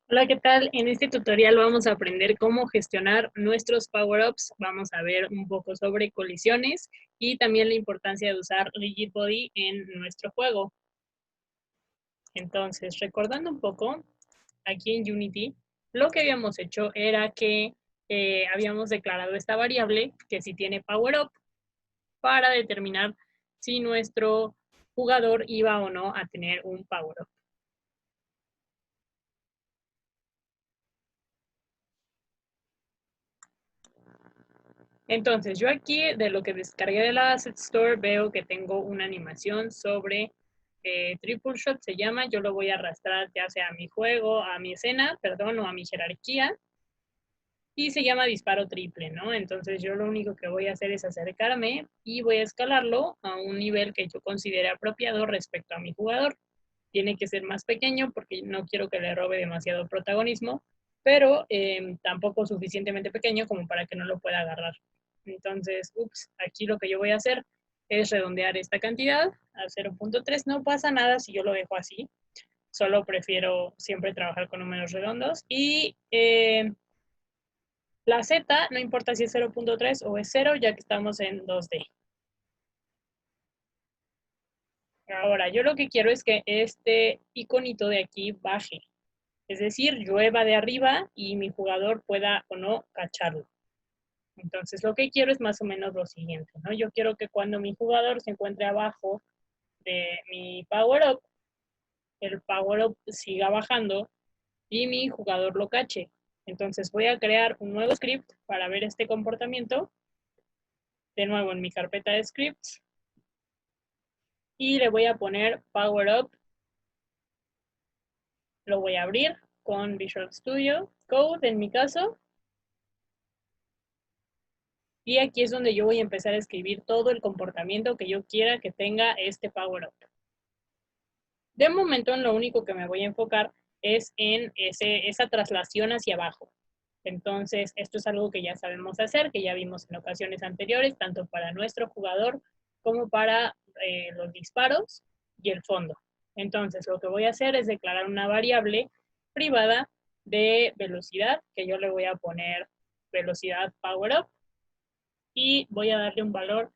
Hola, ¿qué tal? En este tutorial vamos a aprender cómo gestionar nuestros power-ups. Vamos a ver un poco sobre colisiones y también la importancia de usar Rigid Body en nuestro juego. Entonces, recordando un poco, aquí en Unity, lo que habíamos hecho era que habíamos declarado esta variable que si tiene power-up para determinar si nuestro jugador iba o no a tener un power-up. Entonces, yo aquí de lo que descargué de la Asset Store veo que tengo una animación sobre Triple Shot, se llama. Yo lo voy a arrastrar ya sea a mi juego, a mi escena, perdón, o a mi jerarquía. Y se llama disparo triple, ¿no? Entonces yo lo único que voy a hacer es acercarme y voy a escalarlo a un nivel que yo considere apropiado respecto a mi jugador. Tiene que ser más pequeño porque no quiero que le robe demasiado protagonismo, pero tampoco suficientemente pequeño como para que no lo pueda agarrar. Entonces, aquí lo que yo voy a hacer es redondear esta cantidad a 0.3. No pasa nada si yo lo dejo así, solo prefiero siempre trabajar con números redondos. Y la Z, no importa si es 0.3 o es 0, ya que estamos en 2D. Ahora, yo lo que quiero es que este iconito de aquí baje. Es decir, llueva de arriba y mi jugador pueda o no cacharlo. Entonces, lo que quiero es más o menos lo siguiente, ¿no? Yo quiero que cuando mi jugador se encuentre abajo de mi power-up, el power-up siga bajando y mi jugador lo cache. Entonces, voy a crear un nuevo script para ver este comportamiento. De nuevo, en mi carpeta de scripts. Y le voy a poner power-up. Lo voy a abrir con Visual Studio Code, en mi caso. Y aquí es donde yo voy a empezar a escribir todo el comportamiento que yo quiera que tenga este power-up. De momento, en lo único que me voy a enfocar es en esa traslación hacia abajo. Entonces, esto es algo que ya sabemos hacer, que ya vimos en ocasiones anteriores, tanto para nuestro jugador como para los disparos y el fondo. Entonces, lo que voy a hacer es declarar una variable privada de velocidad, que yo le voy a poner velocidad power up, y voy a darle un valor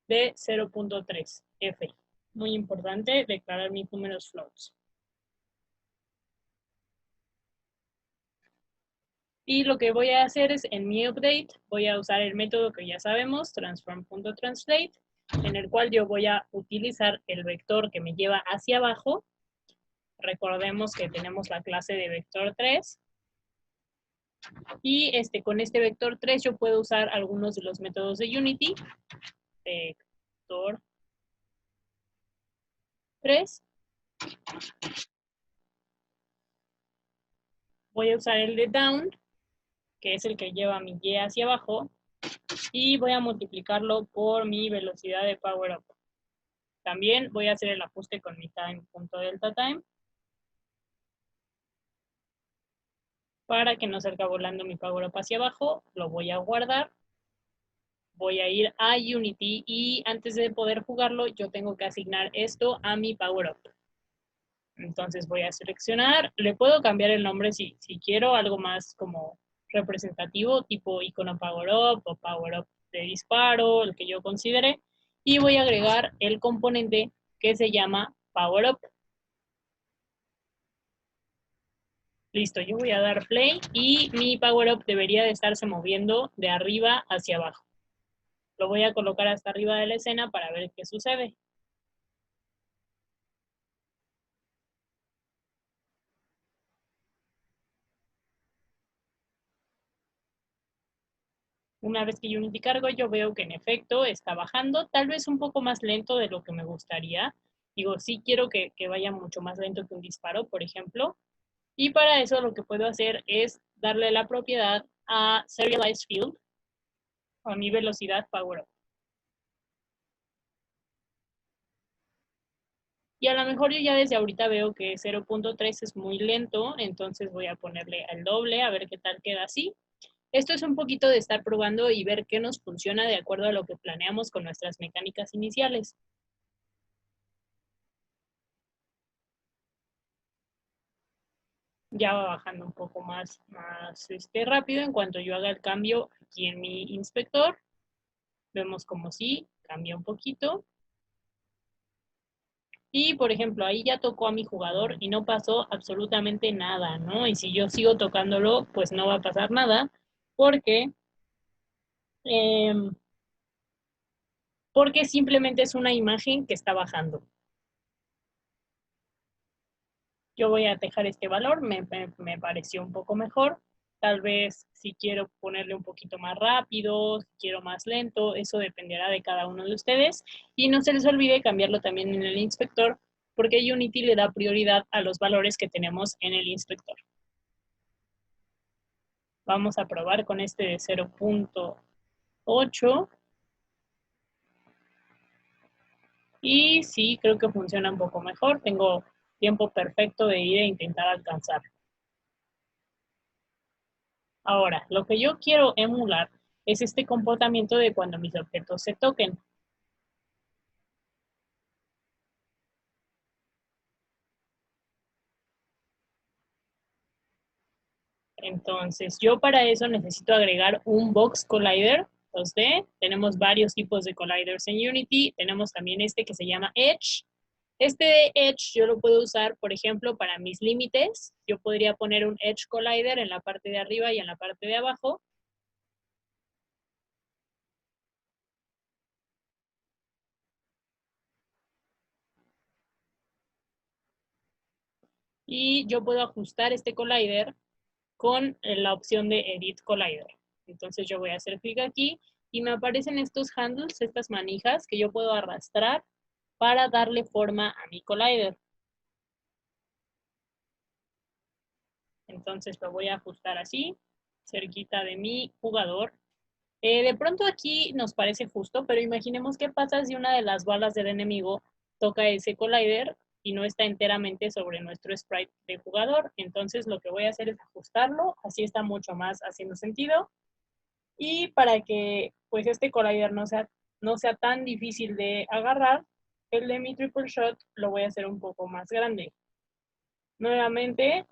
de 0.3 F. Muy importante declarar mis números floats. Y lo que voy a hacer es, en mi update, voy a usar el método que ya sabemos, transform.translate, en el cual yo voy a utilizar el vector que me lleva hacia abajo. Recordemos que tenemos la clase de vector 3. Y con este vector 3 yo puedo usar algunos de los métodos de Unity. Vector 3. Voy a usar el de down, que es el que lleva mi Y hacia abajo, y voy a multiplicarlo por mi velocidad de power up. También voy a hacer el ajuste con mi time.delta time para que no salga volando mi power up hacia abajo. Lo voy a guardar. Voy a ir a Unity y antes de poder jugarlo, yo tengo que asignar esto a mi power up. Entonces voy a seleccionar, le puedo cambiar el nombre si quiero, algo más como representativo, tipo icono power up o power up de disparo, el que yo considere, y voy a agregar el componente que se llama power up. Listo, yo voy a dar play y mi power up debería de estarse moviendo de arriba hacia abajo. Lo voy a colocar hasta arriba de la escena para ver qué sucede. Una vez que Unity cargo, yo veo que en efecto está bajando, tal vez un poco más lento de lo que me gustaría. Digo, sí quiero que vaya mucho más lento que un disparo, por ejemplo. Y para eso lo que puedo hacer es darle la propiedad a Serialized Field, a mi velocidad power up. Y a lo mejor yo ya desde ahorita veo que 0.3 es muy lento, entonces voy a ponerle al doble a ver qué tal queda así. Esto es un poquito de estar probando y ver qué nos funciona de acuerdo a lo que planeamos con nuestras mecánicas iniciales. Ya va bajando un poco más rápido. En cuanto yo haga el cambio aquí en mi inspector, vemos como sí, cambia un poquito. Y, por ejemplo, ahí ya tocó a mi jugador y no pasó absolutamente nada, ¿no? Y si yo sigo tocándolo, pues no va a pasar nada, porque, eh, porque simplemente es una imagen que está bajando. Yo voy a dejar este valor, me pareció un poco mejor. Tal vez si quiero ponerle un poquito más rápido, si quiero más lento, eso dependerá de cada uno de ustedes. Y no se les olvide cambiarlo también en el inspector, porque Unity le da prioridad a los valores que tenemos en el inspector. Vamos a probar con este de 0.8. Y sí, creo que funciona un poco mejor. Tengo tiempo perfecto de ir e intentar alcanzar. Ahora, lo que yo quiero emular es este comportamiento de cuando mis objetos se toquen. Entonces, yo para eso necesito agregar un Box Collider 2D. Tenemos varios tipos de colliders en Unity. Tenemos también este que se llama Edge. Este de Edge yo lo puedo usar, por ejemplo, para mis límites. Yo podría poner un Edge Collider en la parte de arriba y en la parte de abajo. Y yo puedo ajustar este collider con la opción de Edit Collider. Entonces yo voy a hacer clic aquí y me aparecen estos handles, estas manijas que yo puedo arrastrar para darle forma a mi collider. Entonces lo voy a ajustar así, cerquita de mi jugador. De pronto aquí nos parece justo, pero imaginemos qué pasa si una de las balas del enemigo toca ese collider y no está enteramente sobre nuestro sprite de jugador. Entonces lo que voy a hacer es ajustarlo, así está mucho más haciendo sentido. Y para que pues este collider no sea tan difícil de agarrar, el de mi triple shot lo voy a hacer un poco más grande. Nuevamente,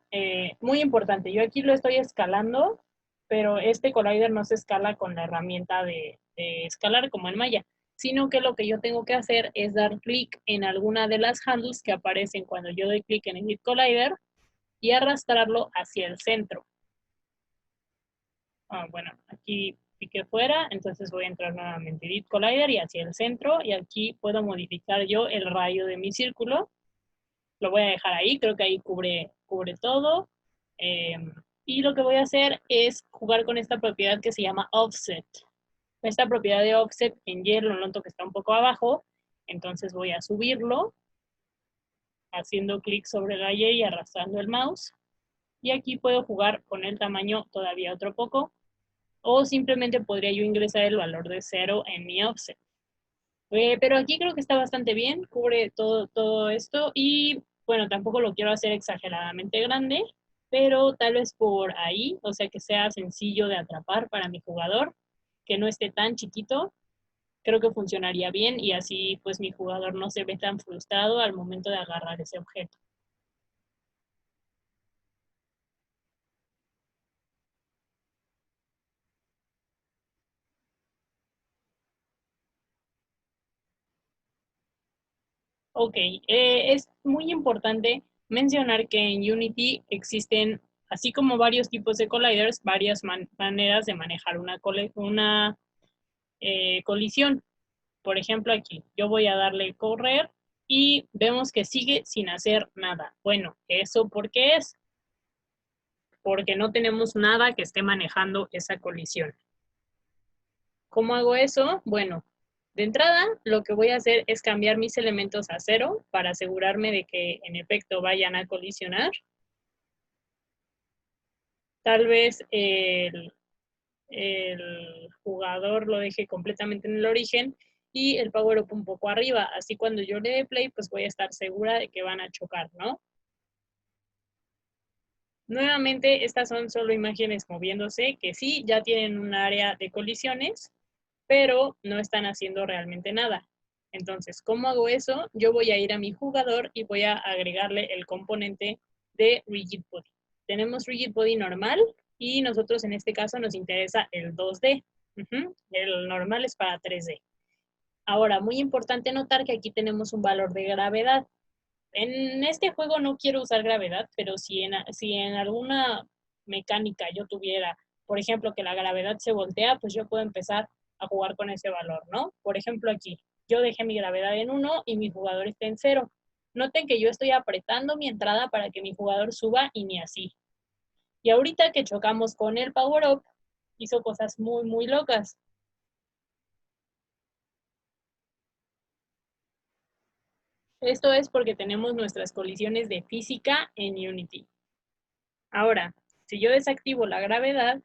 muy importante, yo aquí lo estoy escalando, pero este collider no se escala con la herramienta de escalar como en Maya, sino que lo que yo tengo que hacer es dar clic en alguna de las handles que aparecen cuando yo doy clic en Edit Collider y arrastrarlo hacia el centro. Bueno, aquí piqué fuera, entonces voy a entrar nuevamente Edit Collider y hacia el centro, y aquí puedo modificar yo el rayo de mi círculo. Lo voy a dejar ahí, creo que ahí cubre todo. Eh, y lo que voy a hacer es jugar con esta propiedad que se llama Offset. Esta propiedad de Offset en Y lo noto que está un poco abajo, entonces voy a subirlo, haciendo clic sobre la Y y arrastrando el mouse. Y aquí puedo jugar con el tamaño todavía otro poco, o simplemente podría yo ingresar el valor de 0 en mi offset. Pero aquí creo que está bastante bien, cubre todo esto y bueno, tampoco lo quiero hacer exageradamente grande, pero tal vez por ahí, o sea, que sea sencillo de atrapar para mi jugador, que no esté tan chiquito, creo que funcionaría bien y así pues mi jugador no se ve tan frustrado al momento de agarrar ese objeto. Ok, es muy importante mencionar que en Unity existen, así como varios tipos de colliders, varias maneras de manejar una colisión. Por ejemplo, aquí yo voy a darle correr y vemos que sigue sin hacer nada. Bueno, ¿eso por qué es? Porque no tenemos nada que esté manejando esa colisión. ¿Cómo hago eso? Bueno, de entrada, lo que voy a hacer es cambiar mis elementos a 0 para asegurarme de que en efecto vayan a colisionar. Tal vez el jugador lo deje completamente en el origen y el power up un poco arriba. Así cuando yo le dé play, pues voy a estar segura de que van a chocar, ¿no? Nuevamente, estas son solo imágenes moviéndose que sí, ya tienen un área de colisiones, pero no están haciendo realmente nada. Entonces, ¿cómo hago eso? Yo voy a ir a mi jugador y voy a agregarle el componente de Rigid Body. tenemos rigid body normal y nosotros en este caso nos interesa el 2D. El normal es para 3D. Ahora, muy importante notar que aquí tenemos un valor de gravedad. En este juego no quiero usar gravedad, pero si en alguna mecánica yo tuviera, por ejemplo, que la gravedad se voltea, pues yo puedo empezar a jugar con ese valor, ¿no? Por ejemplo, aquí, yo dejé mi gravedad en 1 y mi jugador está en 0. Noten que yo estoy apretando mi entrada para que mi jugador suba y ni así. Y ahorita que chocamos con el Power Up, hizo cosas muy, muy locas. Esto es porque tenemos nuestras colisiones de física en Unity. Ahora, si yo desactivo la gravedad,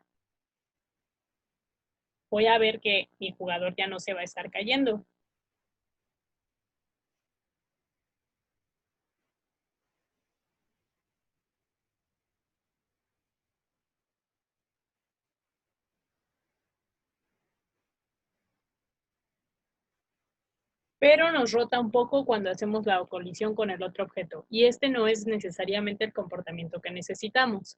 voy a ver que mi jugador ya no se va a estar cayendo. Pero nos rota un poco cuando hacemos la colisión con el otro objeto, y este no es necesariamente el comportamiento que necesitamos.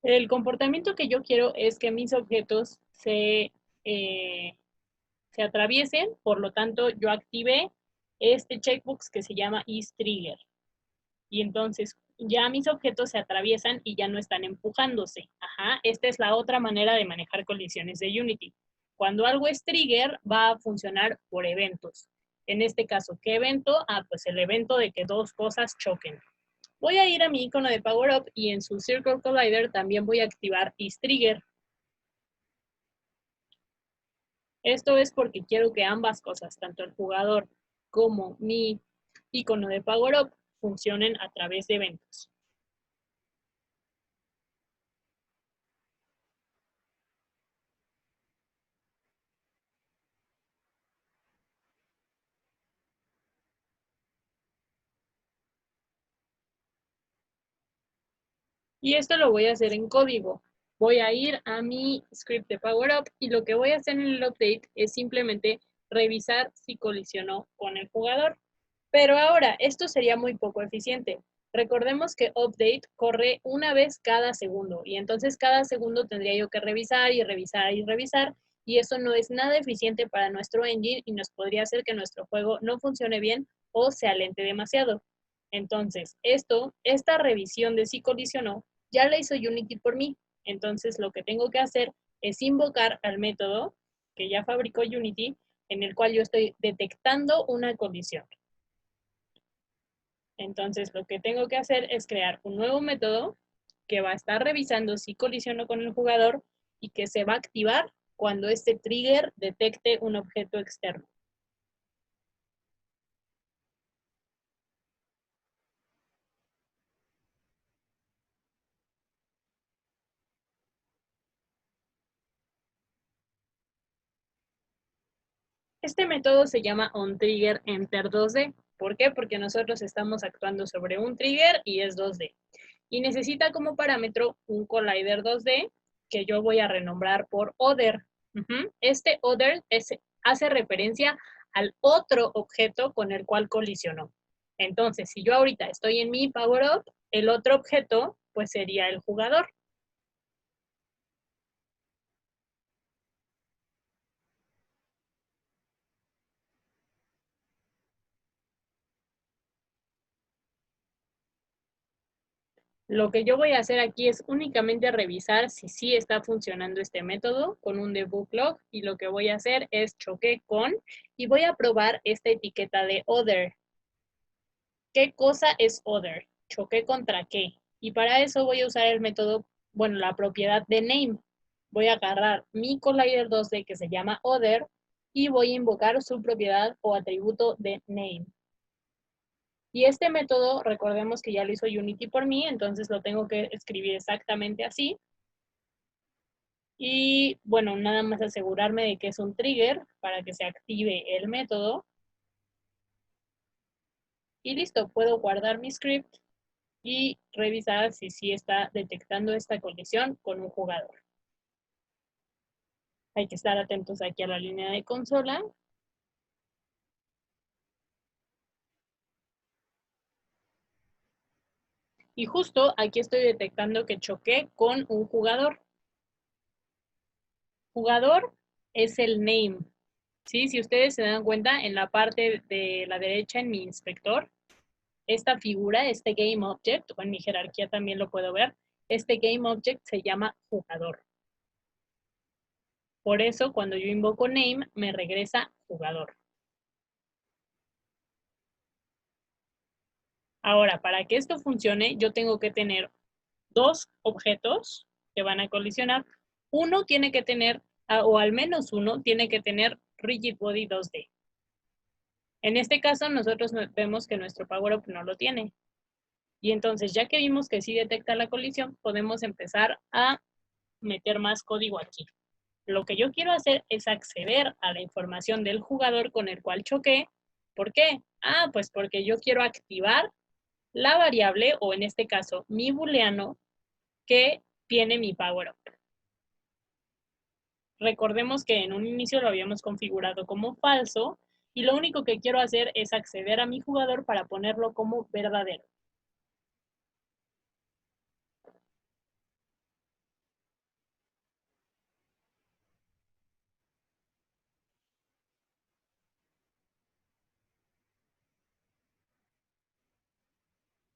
El comportamiento que yo quiero es que mis objetos se atraviesen, por lo tanto yo activé este checkbox que se llama isTrigger. Y entonces ya mis objetos se atraviesan y ya no están empujándose. Esta es la otra manera de manejar colisiones de Unity. Cuando algo es trigger, va a funcionar por eventos. En este caso, ¿qué evento? Pues el evento de que dos cosas choquen. Voy a ir a mi icono de Power Up y en su Circle Collider también voy a activar isTrigger. Esto es porque quiero que ambas cosas, tanto el jugador como mi icono de Power Up, funcionen a través de eventos. Y esto lo voy a hacer en código. Voy a ir a mi script de PowerUp y lo que voy a hacer en el update es simplemente revisar si colisionó con el jugador. Pero ahora, esto sería muy poco eficiente. Recordemos que update corre una vez cada segundo y entonces cada segundo tendría yo que revisar y revisar y revisar y eso no es nada eficiente para nuestro engine y nos podría hacer que nuestro juego no funcione bien o se alente demasiado. Entonces, esta revisión de si colisionó ya la hizo Unity por mí. Entonces, lo que tengo que hacer es invocar al método que ya fabricó Unity, en el cual yo estoy detectando una colisión. Entonces, lo que tengo que hacer es crear un nuevo método que va a estar revisando si colisionó con el jugador y que se va a activar cuando este trigger detecte un objeto externo. Este método se llama onTriggerEnter2D. ¿Por qué? Porque nosotros estamos actuando sobre un trigger y es 2D. Y necesita como parámetro un collider 2D que yo voy a renombrar por other. Este other hace referencia al otro objeto con el cual colisionó. Entonces, si yo ahorita estoy en mi Power Up, el otro objeto pues sería el jugador. Lo que yo voy a hacer aquí es únicamente revisar si sí está funcionando este método con un debug log y lo que voy a hacer es choqué con y voy a probar esta etiqueta de other. ¿Qué cosa es other? Choqué contra qué. Y para eso voy a usar el método, bueno, la propiedad de name. Voy a agarrar mi collider 2D que se llama other y voy a invocar su propiedad o atributo de name. Y este método, recordemos que ya lo hizo Unity por mí, entonces lo tengo que escribir exactamente así. Y bueno, nada más asegurarme de que es un trigger para que se active el método. Y listo, puedo guardar mi script y revisar si sí está detectando esta colisión con un jugador. Hay que estar atentos aquí a la línea de consola. Y justo aquí estoy detectando que choqué con un jugador. Jugador es el name. ¿Sí? Si ustedes se dan cuenta, en la parte de la derecha en mi inspector, esta figura, este game object, o en mi jerarquía también lo puedo ver, este game object se llama jugador. Por eso, cuando yo invoco name, me regresa jugador. Ahora, para que esto funcione, yo tengo que tener dos objetos que van a colisionar. Uno tiene que tener, o al menos uno, tiene que tener rigid body 2D. En este caso, nosotros vemos que nuestro Power Up no lo tiene. Y entonces, ya que vimos que sí detecta la colisión, podemos empezar a meter más código aquí. Lo que yo quiero hacer es acceder a la información del jugador con el cual choqué. ¿Por qué? Pues porque yo quiero activar la variable, o en este caso, mi booleano, que tiene mi power up. Recordemos que en un inicio lo habíamos configurado como falso, y lo único que quiero hacer es acceder a mi jugador para ponerlo como verdadero.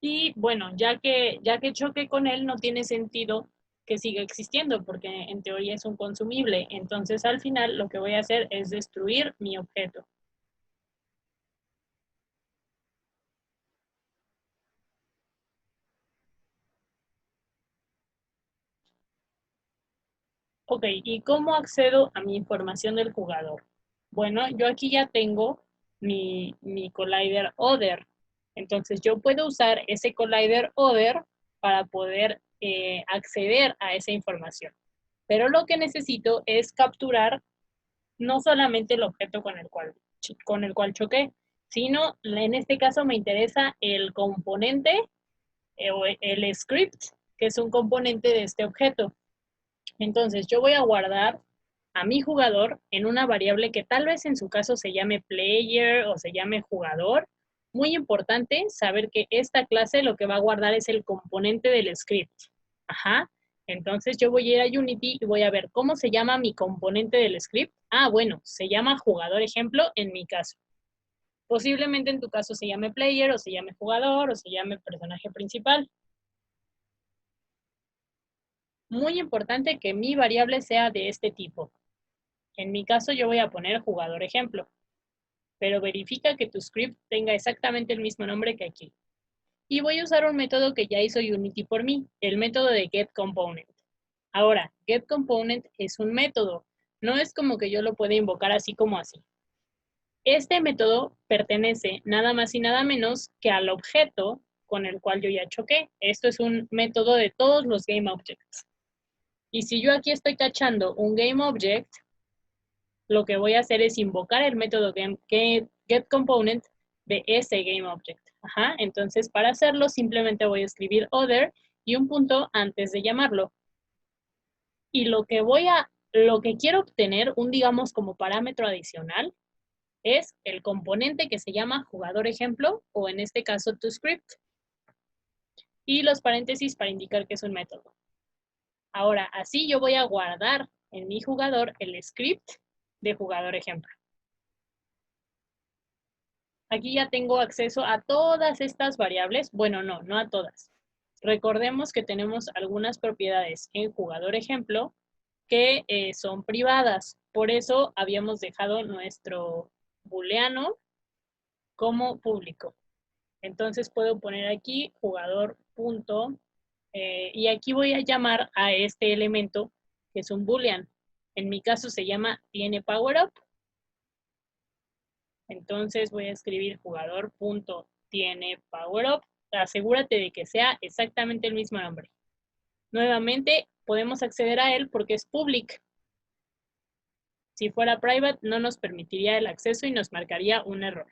Y bueno, ya que choque con él, no tiene sentido que siga existiendo, porque en teoría es un consumible. Entonces, al final, lo que voy a hacer es destruir mi objeto. Ok, ¿y cómo accedo a mi información del jugador? Bueno, yo aquí ya tengo mi collider other. Entonces, yo puedo usar ese collider other para poder acceder a esa información. Pero lo que necesito es capturar no solamente el objeto con el cual choqué, sino en este caso me interesa el componente o el script, que es un componente de este objeto. Entonces yo voy a guardar a mi jugador en una variable que tal vez en su caso se llame player o se llame jugador. Muy importante saber que esta clase lo que va a guardar es el componente del script. Ajá. Entonces yo voy a ir a Unity y voy a ver cómo se llama mi componente del script. Bueno, se llama jugador ejemplo en mi caso. Posiblemente en tu caso se llame player o se llame jugador o se llame personaje principal. Muy importante que mi variable sea de este tipo. En mi caso yo voy a poner jugador ejemplo, pero verifica que tu script tenga exactamente el mismo nombre que aquí. Y voy a usar un método que ya hizo Unity por mí, el método de getComponent. Ahora, getComponent es un método, no es como que yo lo pueda invocar así como así. Este método pertenece nada más y nada menos que al objeto con el cual yo ya choqué. Esto es un método de todos los GameObjects. Y si yo aquí estoy cachando un GameObject, lo que voy a hacer es invocar el método getComponent de ese GameObject. Entonces, para hacerlo, simplemente voy a escribir other y un punto antes de llamarlo. Y lo que quiero obtener, digamos como parámetro adicional, es el componente que se llama jugador ejemplo, o en este caso toScript, y los paréntesis para indicar que es un método. Ahora, así yo voy a guardar en mi jugador el script de jugador ejemplo. Aquí ya tengo acceso a todas estas variables. Bueno, no a todas. Recordemos que tenemos algunas propiedades en jugador ejemplo que son privadas. Por eso habíamos dejado nuestro booleano como público. Entonces puedo poner aquí jugador punto, y aquí voy a llamar a este elemento que es un boolean. En mi caso se llama tiene power up. Entonces voy a escribir jugador punto tiene power up. Asegúrate de que sea exactamente el mismo nombre. Nuevamente podemos acceder a él porque es public. Si fuera private no nos permitiría el acceso y nos marcaría un error.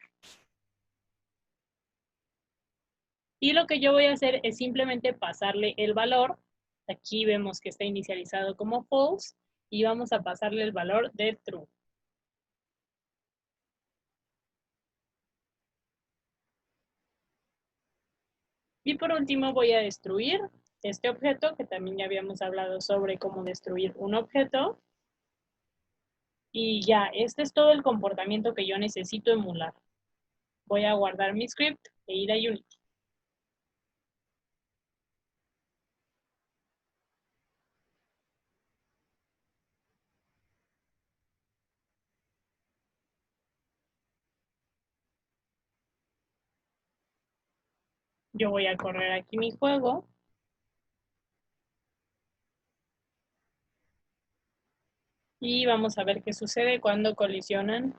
Y lo que yo voy a hacer es simplemente pasarle el valor. Aquí vemos que está inicializado como false. y vamos a pasarle el valor de true. Y por último voy a destruir este objeto, que también ya habíamos hablado sobre cómo destruir un objeto. Y ya, este es todo el comportamiento que yo necesito emular. Voy a guardar mi script e ir a Unity. Yo voy a correr aquí mi juego. Y vamos a ver qué sucede cuando colisionan.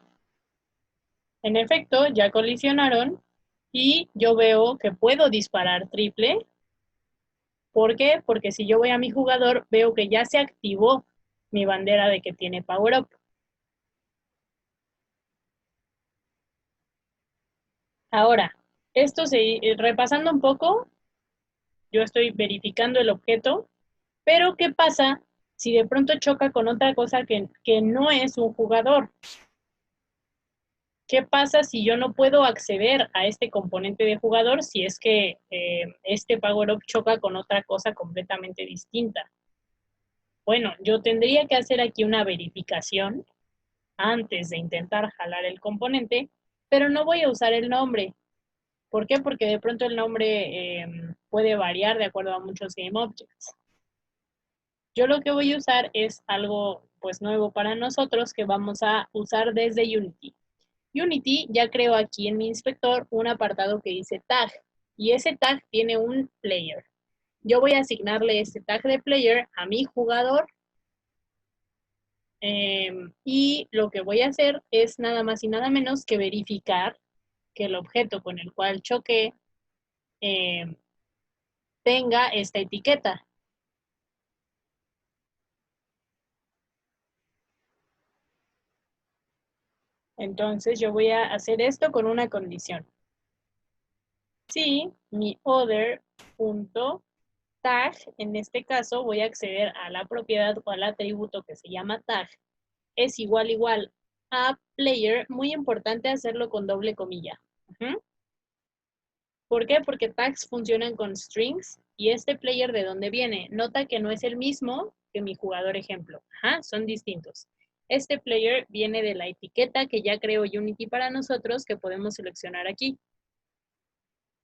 En efecto, ya colisionaron y yo veo que puedo disparar triple. ¿Por qué? Porque si yo voy a mi jugador, veo que ya se activó mi bandera de que tiene Power Up. Ahora, repasando un poco, yo estoy verificando el objeto, pero ¿qué pasa si de pronto choca con otra cosa que no es un jugador? ¿Qué pasa si yo no puedo acceder a este componente de jugador si es que este Power Up choca con otra cosa completamente distinta? Bueno, yo tendría que hacer aquí una verificación antes de intentar jalar el componente, pero no voy a usar el nombre. ¿Por qué? Porque de pronto el nombre puede variar de acuerdo a muchos GameObjects. Yo lo que voy a usar es algo pues nuevo para nosotros que vamos a usar desde Unity. Unity ya creo aquí en mi inspector un apartado que dice tag y ese tag tiene un player. Yo voy a asignarle este tag de player a mi jugador y lo que voy a hacer es nada más y nada menos que verificar que el objeto con el cual choqué tenga esta etiqueta. Entonces yo voy a hacer esto con una condición. Si mi other.tag, en este caso voy a acceder a la propiedad o al atributo que se llama tag, es igual a player, muy importante hacerlo con doble comilla. ¿Por qué? Porque tags funcionan con strings y este player de dónde viene. Nota que no es el mismo que mi jugador ejemplo. Son distintos. Este player viene de la etiqueta que ya creó Unity para nosotros que podemos seleccionar aquí.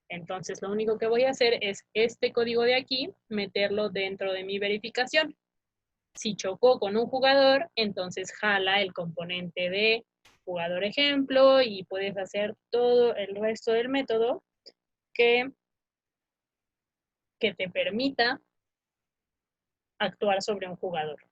Entonces lo único que voy a hacer es este código de aquí, meterlo dentro de mi verificación. Si chocó con un jugador, entonces jala el componente de jugador ejemplo y puedes hacer todo el resto del método que te permita actuar sobre un jugador.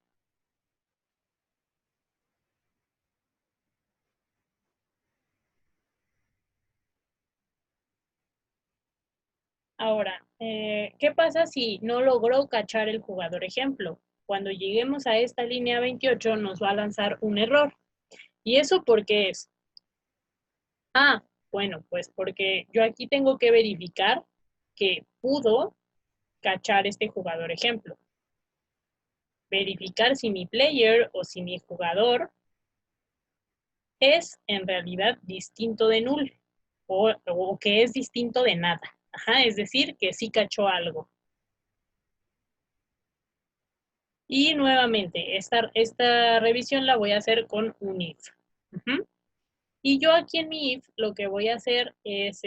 Ahora, ¿qué pasa si no logró cachar el jugador ejemplo? Cuando lleguemos a esta línea 28 nos va a lanzar un error. ¿Y eso por qué es? Bueno, pues porque yo aquí tengo que verificar que pudo cachar este jugador ejemplo. Verificar si mi player o si mi jugador es en realidad distinto de null o que es distinto de nada. Es decir, que sí cachó algo. Y nuevamente, esta revisión la voy a hacer con un if. Y yo aquí en mi if lo que voy a hacer es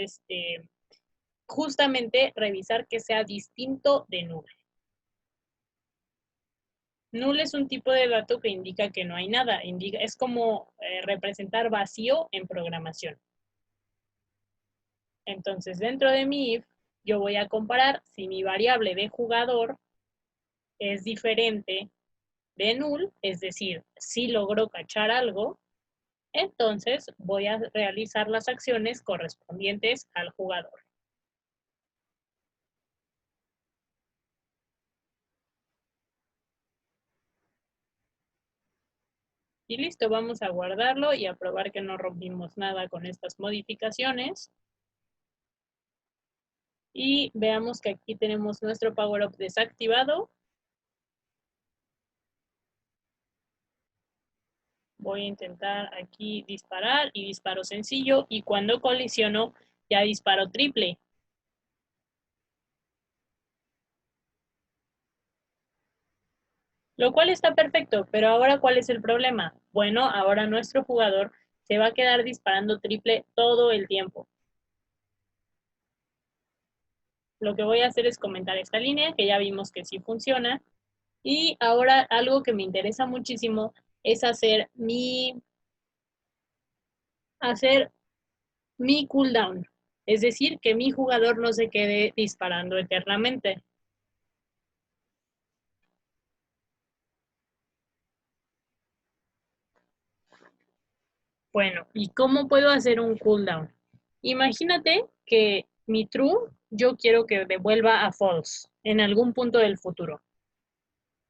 justamente revisar que sea distinto de null. Null es un tipo de dato que indica que no hay nada. Es como representar vacío en programación. Entonces, dentro de mi if, yo voy a comparar si mi variable de jugador es diferente de null, es decir, si logró cachar algo, entonces voy a realizar las acciones correspondientes al jugador. Y listo, vamos a guardarlo y a probar que no rompimos nada con estas modificaciones. Y veamos que aquí tenemos nuestro Power Up desactivado. Voy a intentar aquí disparar y disparo sencillo y cuando colisiono ya disparo triple. Lo cual está perfecto, pero ahora ¿cuál es el problema? Bueno, ahora nuestro jugador se va a quedar disparando triple todo el tiempo. Lo que voy a hacer es comentar esta línea, que ya vimos que sí funciona. Y ahora algo que me interesa muchísimo es hacer mi cooldown. Es decir, que mi jugador no se quede disparando eternamente. Bueno, ¿y cómo puedo hacer un cooldown? Imagínate que mi true yo quiero que devuelva a false en algún punto del futuro.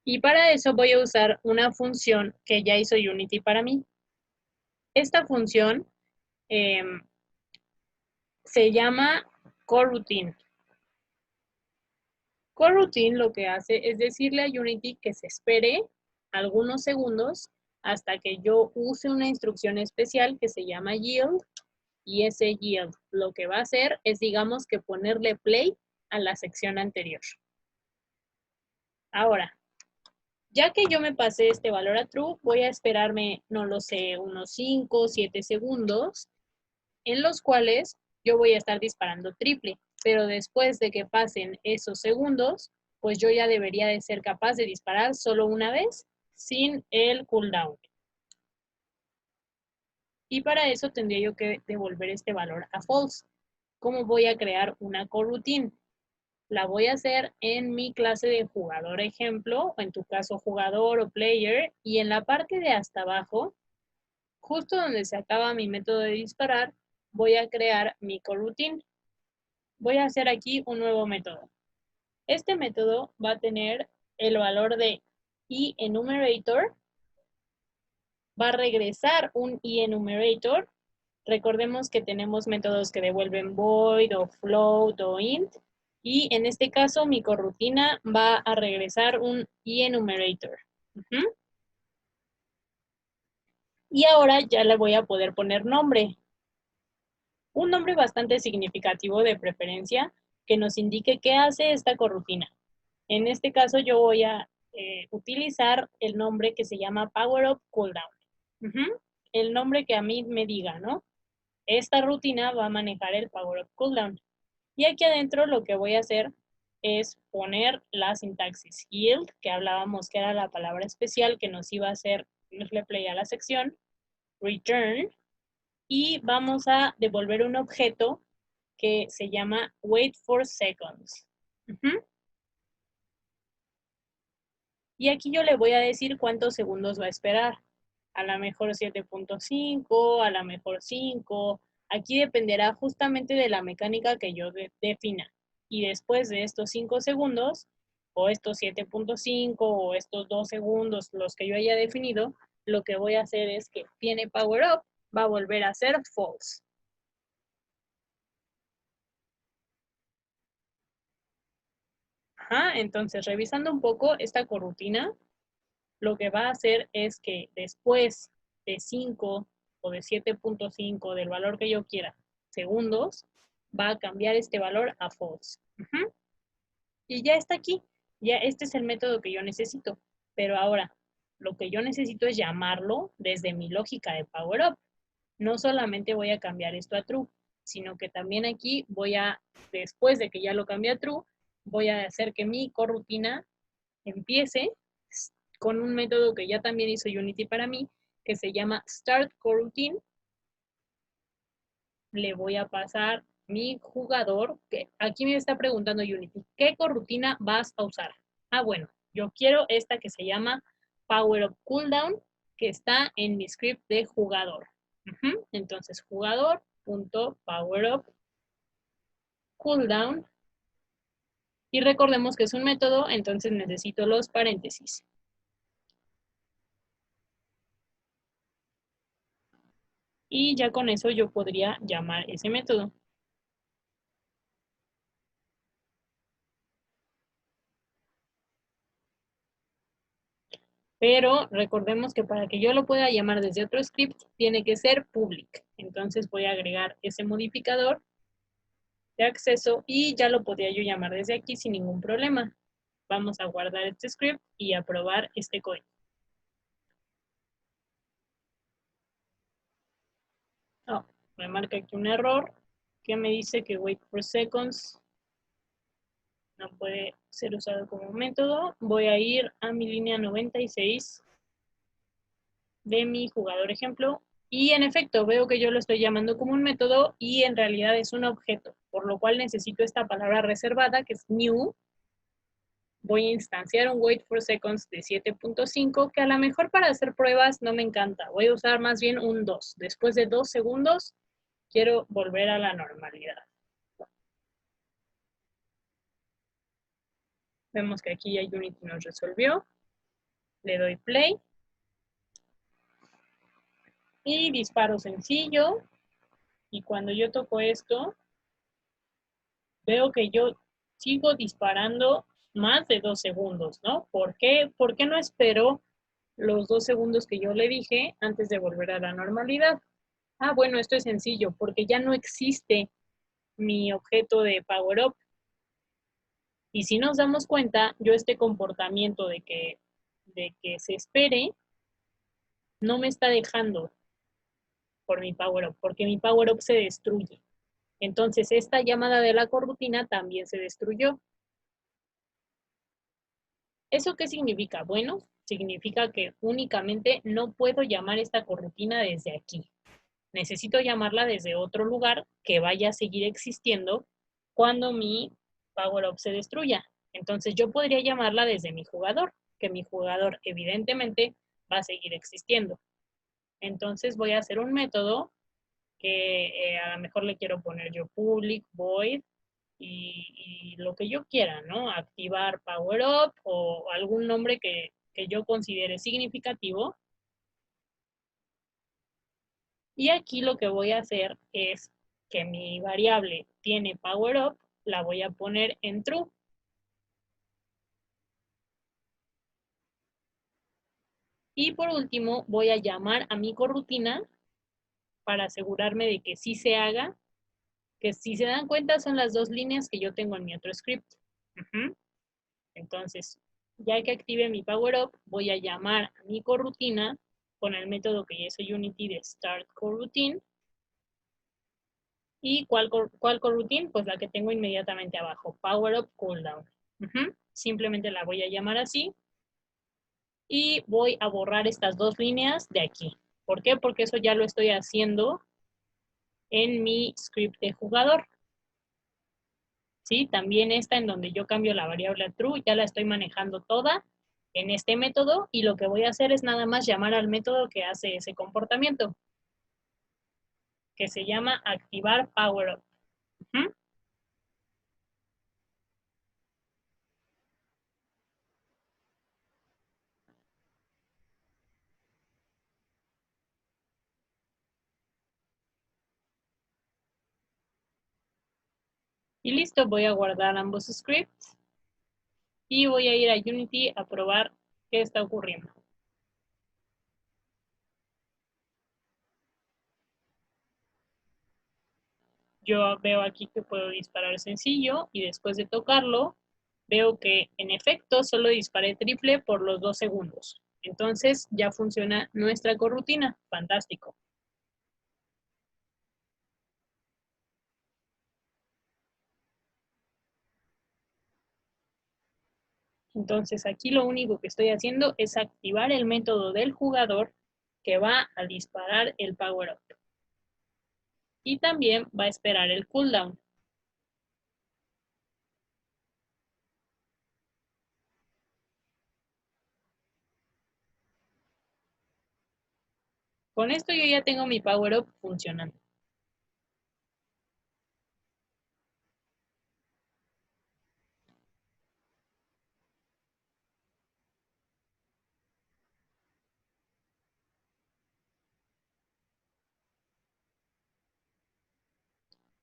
Y para eso voy a usar una función que ya hizo Unity para mí. Esta función eh, se llama coroutine. Coroutine lo que hace es decirle a Unity que se espere algunos segundos hasta que yo use una instrucción especial que se llama yield, y ese yield lo que va a hacer es, digamos, que ponerle play a la sección anterior. Ahora, ya que yo me pasé este valor a true, voy a esperarme, no lo sé, unos 5 o 7 segundos, en los cuales yo voy a estar disparando triple, pero después de que pasen esos segundos, pues yo ya debería de ser capaz de disparar solo una vez sin el cooldown. Y para eso tendría yo que devolver este valor a false. ¿Cómo voy a crear una coroutine? La voy a hacer en mi clase de jugador ejemplo, o en tu caso jugador o player, y en la parte de hasta abajo, justo donde se acaba mi método de disparar, voy a crear mi coroutine. Voy a hacer aquí un nuevo método. Este método va a tener el valor de enumerator, va a regresar un enumerator. Recordemos que tenemos métodos que devuelven void o float o int, y en este caso mi corrutina va a regresar un enumerator. Y ahora ya le voy a poder poner nombre. Un nombre bastante significativo de preferencia que nos indique qué hace esta corrutina. En este caso yo voy a utilizar el nombre que se llama Power Up Cooldown. El nombre que a mí me diga, ¿no? Esta rutina va a manejar el Power Up Cooldown. Y aquí adentro lo que voy a hacer es poner la sintaxis yield, que hablábamos que era la palabra especial que nos iba a hacer replay a la sección, return, y vamos a devolver un objeto que se llama wait for seconds. Y aquí yo le voy a decir cuántos segundos va a esperar. A lo mejor 7.5, a lo mejor 5. Aquí dependerá justamente de la mecánica que yo defina. Y después de estos 5 segundos, o estos 7.5, o estos 2 segundos, los que yo haya definido, lo que voy a hacer es que tiene power up, va a volver a ser false. Entonces, revisando un poco esta corrutina, lo que va a hacer es que después de 5 o de 7.5 del valor que yo quiera segundos, va a cambiar este valor a false. Y ya está aquí. Ya este es el método que yo necesito. Pero ahora, lo que yo necesito es llamarlo desde mi lógica de Power Up. No solamente voy a cambiar esto a true, sino que también aquí voy a, después de que ya lo cambie a true, voy a hacer que mi corrutina empiece con un método que ya también hizo Unity para mí, que se llama Start Coroutine. Le voy a pasar mi jugador, que aquí me está preguntando Unity, ¿qué corrutina vas a usar? Bueno, yo quiero esta que se llama Power Up Cooldown, que está en mi script de jugador. Entonces, jugador.powerup cooldown. Y recordemos que es un método, entonces necesito los paréntesis. Y ya con eso yo podría llamar ese método. Pero recordemos que para que yo lo pueda llamar desde otro script, tiene que ser public. Entonces voy a agregar ese modificador de acceso y ya lo podría yo llamar desde aquí sin ningún problema. Vamos a guardar este script y a probar este código. Oh, me marca aquí un error que me dice que wait for seconds no puede ser usado como método. Voy a ir a mi línea 96 de mi jugador ejemplo. Y en efecto, veo que yo lo estoy llamando como un método y en realidad es un objeto, por lo cual necesito esta palabra reservada que es new. Voy a instanciar un wait for seconds de 7.5, que a lo mejor para hacer pruebas no me encanta. Voy a usar más bien un 2. Después de 2 segundos, quiero volver a la normalidad. Vemos que aquí ya Unity nos resolvió. Le doy play. Y disparo sencillo. Y cuando yo toco esto, veo que yo sigo disparando más de 2 segundos, ¿no? ¿Por qué? ¿Por qué no espero los 2 segundos que yo le dije antes de volver a la normalidad? Ah, bueno, esto es sencillo, porque ya no existe mi objeto de Power Up. Y si nos damos cuenta, yo este comportamiento de que se espere, no me está dejando por mi Power Up, porque mi Power Up se destruye. Entonces, esta llamada de la corrutina también se destruyó. ¿Eso qué significa? Bueno, significa que únicamente no puedo llamar esta corrutina desde aquí. Necesito llamarla desde otro lugar que vaya a seguir existiendo cuando mi Power Up se destruya. Entonces yo podría llamarla desde mi jugador, que mi jugador evidentemente va a seguir existiendo. Entonces voy a hacer un método que a lo mejor le quiero poner yo public, void, y lo que yo quiera, ¿no? Activar Power Up o algún nombre que yo considere significativo. Y aquí lo que voy a hacer es que mi variable tiene Power Up, la voy a poner en True. Y por último, voy a llamar a mi corrutina para asegurarme de que sí se haga, que si se dan cuenta son las dos líneas que yo tengo en mi otro script. Entonces, ya que active mi Power Up, voy a llamar a mi corrutina con el método que ya hizo Unity de Start Coroutine. ¿Y cuál coroutine? Pues la que tengo inmediatamente abajo, Power Up Cooldown. Simplemente la voy a llamar así. Y voy a borrar estas dos líneas de aquí. ¿Por qué? Porque eso ya lo estoy haciendo en mi script de jugador. ¿Sí? También esta en donde yo cambio la variable a true, ya la estoy manejando toda en este método y lo que voy a hacer es nada más llamar al método que hace ese comportamiento, que se llama activar Power Up. Y listo, voy a guardar ambos scripts y voy a ir a Unity a probar qué está ocurriendo. Yo veo aquí que puedo disparar sencillo y después de tocarlo, veo que en efecto solo disparé triple por los 2 segundos. Entonces ya funciona nuestra corrutina. Fantástico. Entonces aquí lo único que estoy haciendo es activar el método del jugador que va a disparar el Power Up. Y también va a esperar el cooldown. Con esto yo ya tengo mi Power Up funcionando.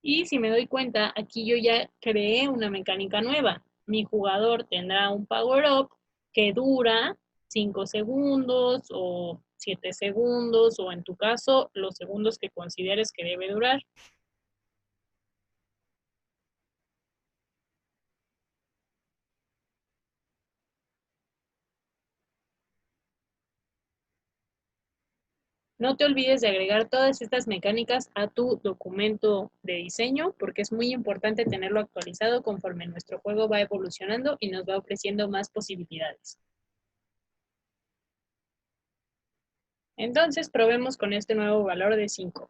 Y si me doy cuenta, aquí yo ya creé una mecánica nueva. Mi jugador tendrá un Power Up que dura 5 segundos o 7 segundos o en tu caso los segundos que consideres que debe durar. No te olvides de agregar todas estas mecánicas a tu documento de diseño porque es muy importante tenerlo actualizado conforme nuestro juego va evolucionando y nos va ofreciendo más posibilidades. Entonces probemos con este nuevo valor de 5.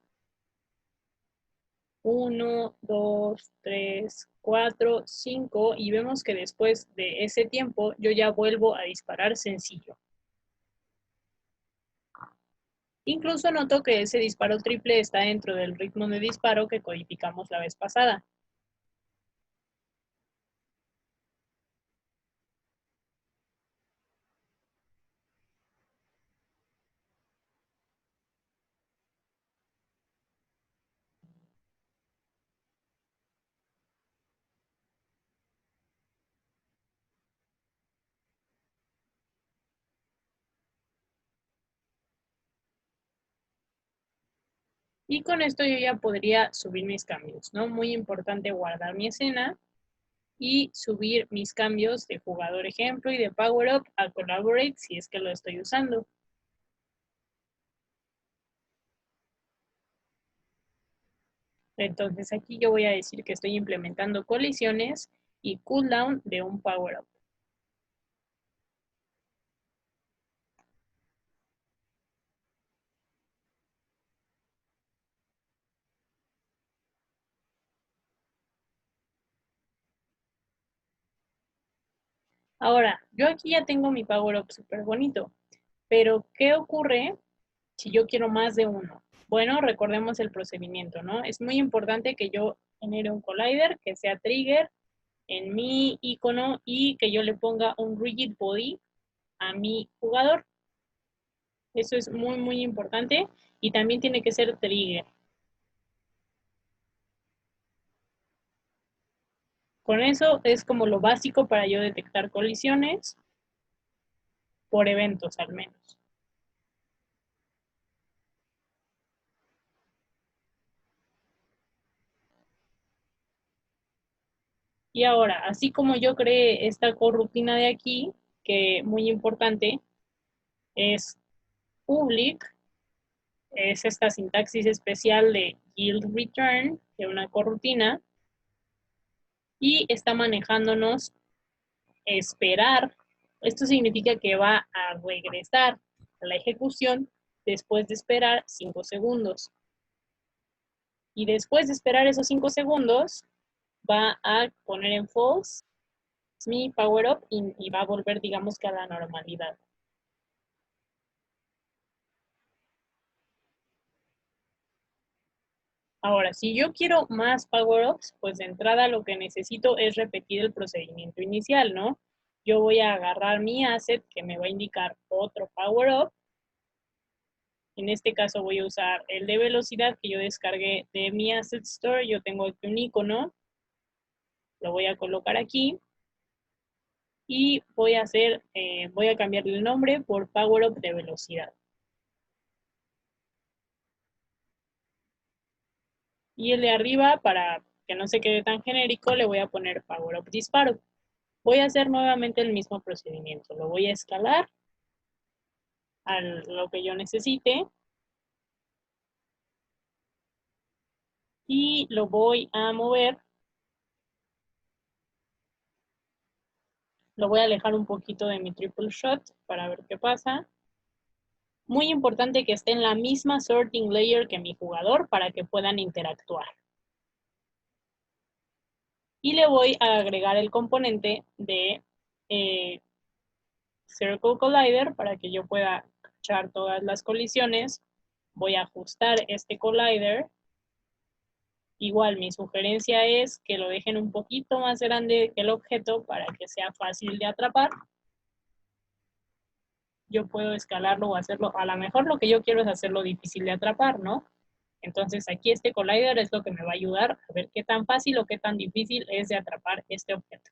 1, 2, 3, 4, 5 y vemos que después de ese tiempo yo ya vuelvo a disparar sencillo. Incluso noto que ese disparo triple está dentro del ritmo de disparo que codificamos la vez pasada. Y con esto yo ya podría subir mis cambios, ¿no? Muy importante guardar mi escena y subir mis cambios de jugador ejemplo y de power up a collaborate si es que lo estoy usando. Entonces aquí yo voy a decir que estoy implementando colisiones y cooldown de un power up. Ahora, yo aquí ya tengo mi power up súper bonito, pero ¿qué ocurre si yo quiero más de uno? Bueno, recordemos el procedimiento, ¿no? Es muy importante que yo genere un collider que sea trigger en mi icono y que yo le ponga un rigid body a mi jugador. Eso es muy, muy importante y también tiene que ser trigger. Con eso es como lo básico para yo detectar colisiones por eventos al menos. Y ahora, así como yo creé esta corrutina de aquí, que muy importante, es public, es esta sintaxis especial de yield return, de una corrutina, y está manejándonos esperar. Esto significa que va a regresar a la ejecución después de esperar 5 segundos. Y después de esperar esos 5 segundos, va a poner en false mi power up y va a volver, digamos que a la normalidad. Ahora, si yo quiero más power-ups, pues de entrada lo que necesito es repetir el procedimiento inicial, ¿no? Yo voy a agarrar mi asset que me va a indicar otro power-up. En este caso voy a usar el de velocidad que yo descargué de mi asset store. Yo tengo aquí un icono. Lo voy a colocar aquí. Y voy a cambiarle el nombre por power-up de velocidad. Y el de arriba, para que no se quede tan genérico, le voy a poner power-up disparo. Voy a hacer nuevamente el mismo procedimiento. Lo voy a escalar a lo que yo necesite y lo voy a mover. Lo voy a alejar un poquito de mi triple shot para ver qué pasa. Muy importante que esté en la misma sorting layer que mi jugador para que puedan interactuar. Y le voy a agregar el componente de Circle Collider para que yo pueda echar todas las colisiones. Voy a ajustar este collider. Igual mi sugerencia es que lo dejen un poquito más grande que el objeto para que sea fácil de atrapar. Yo puedo escalarlo o hacerlo, a lo mejor lo que yo quiero es hacerlo difícil de atrapar, ¿no? Entonces aquí este collider es lo que me va a ayudar a ver qué tan fácil o qué tan difícil es de atrapar este objeto.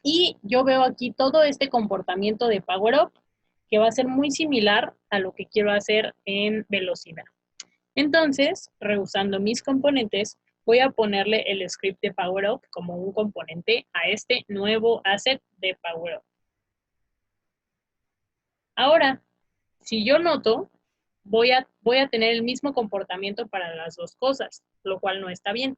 Y yo veo aquí todo este comportamiento de Power Up que va a ser muy similar a lo que quiero hacer en velocidad. Entonces, reusando mis componentes, voy a ponerle el script de Power Up como un componente a este nuevo asset de Power Up. Ahora, si yo noto, voy a tener el mismo comportamiento para las dos cosas, lo cual no está bien.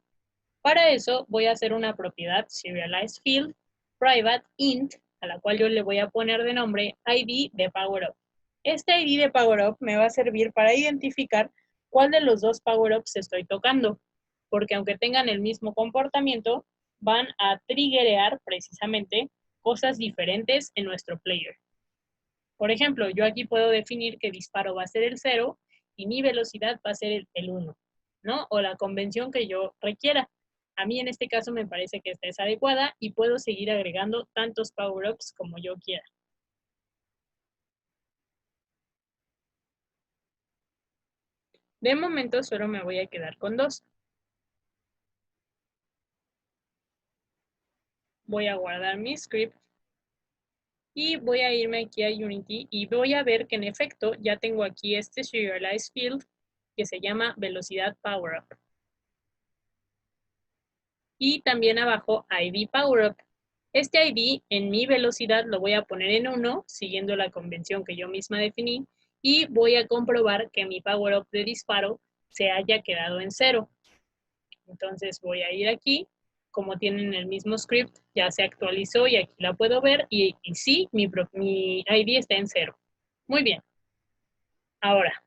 Para eso voy a hacer una propiedad serializeField private int, a la cual yo le voy a poner de nombre ID de PowerUp. Este ID de PowerUp me va a servir para identificar cuál de los dos PowerUps estoy tocando, porque aunque tengan el mismo comportamiento, van a triggerear precisamente cosas diferentes en nuestro player. Por ejemplo, yo aquí puedo definir que disparo va a ser el 0 y mi velocidad va a ser el 1, ¿no? O la convención que yo requiera. A mí en este caso me parece que esta es adecuada y puedo seguir agregando tantos power-ups como yo quiera. De momento solo me voy a quedar con 2. Voy a guardar mi script y voy a irme aquí a Unity y voy a ver que en efecto ya tengo aquí este serialize field que se llama velocidad PowerUp. Y también abajo ID PowerUp. Este ID en mi velocidad lo voy a poner en 1, siguiendo la convención que yo misma definí, y voy a comprobar que mi PowerUp de disparo se haya quedado en 0. Entonces voy a ir aquí, como tienen el mismo script, ya se actualizó y aquí la puedo ver, y sí, mi ID está en 0. Muy bien. Ahora,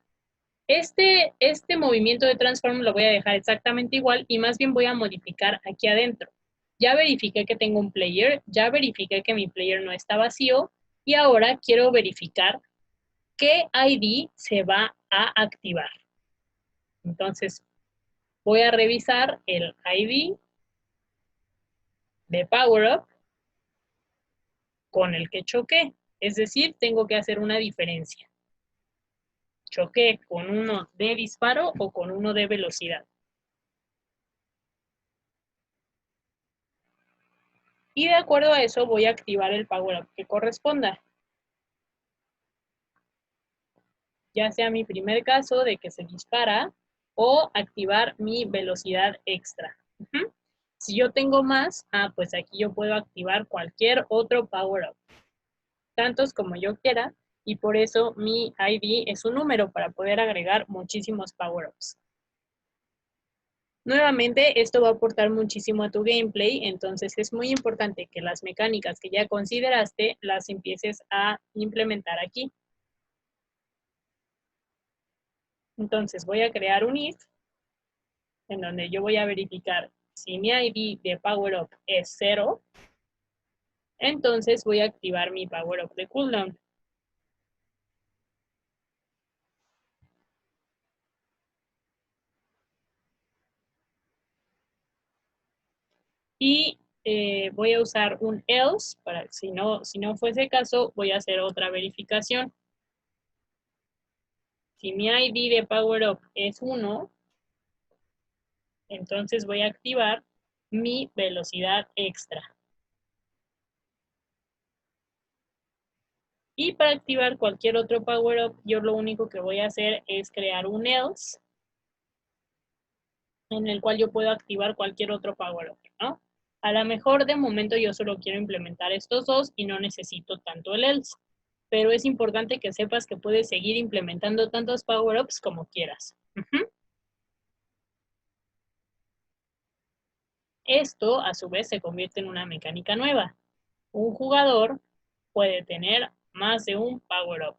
este movimiento de transform lo voy a dejar exactamente igual y más bien voy a modificar aquí adentro. Ya verifiqué que tengo un player, ya verifiqué que mi player no está vacío y ahora quiero verificar qué ID se va a activar. Entonces, voy a revisar el ID de PowerUp con el que choqué. Es decir, tengo que hacer una diferencia. Choqué con uno de disparo o con uno de velocidad. Y de acuerdo a eso voy a activar el PowerUp que corresponda. Ya sea mi primer caso de que se dispara o activar mi velocidad extra. Si yo tengo más, pues aquí yo puedo activar cualquier otro PowerUp, tantos como yo quiera, y por eso mi ID es un número para poder agregar muchísimos PowerUps. Nuevamente, esto va a aportar muchísimo a tu gameplay, entonces es muy importante que las mecánicas que ya consideraste las empieces a implementar aquí. Entonces voy a crear un if en donde yo voy a verificar si mi ID de PowerUp es 0, entonces voy a activar mi PowerUp de cooldown. Y voy a usar un else, para si no fuese caso, voy a hacer otra verificación. Si mi ID de PowerUp es 1, entonces voy a activar mi velocidad extra. Y para activar cualquier otro PowerUp, yo lo único que voy a hacer es crear un else en el cual yo puedo activar cualquier otro PowerUp, ¿no? A lo mejor de momento yo solo quiero implementar estos dos y no necesito tanto el else, pero es importante que sepas que puedes seguir implementando tantos power-ups como quieras. Esto, a su vez, se convierte en una mecánica nueva. Un jugador puede tener más de un power-up.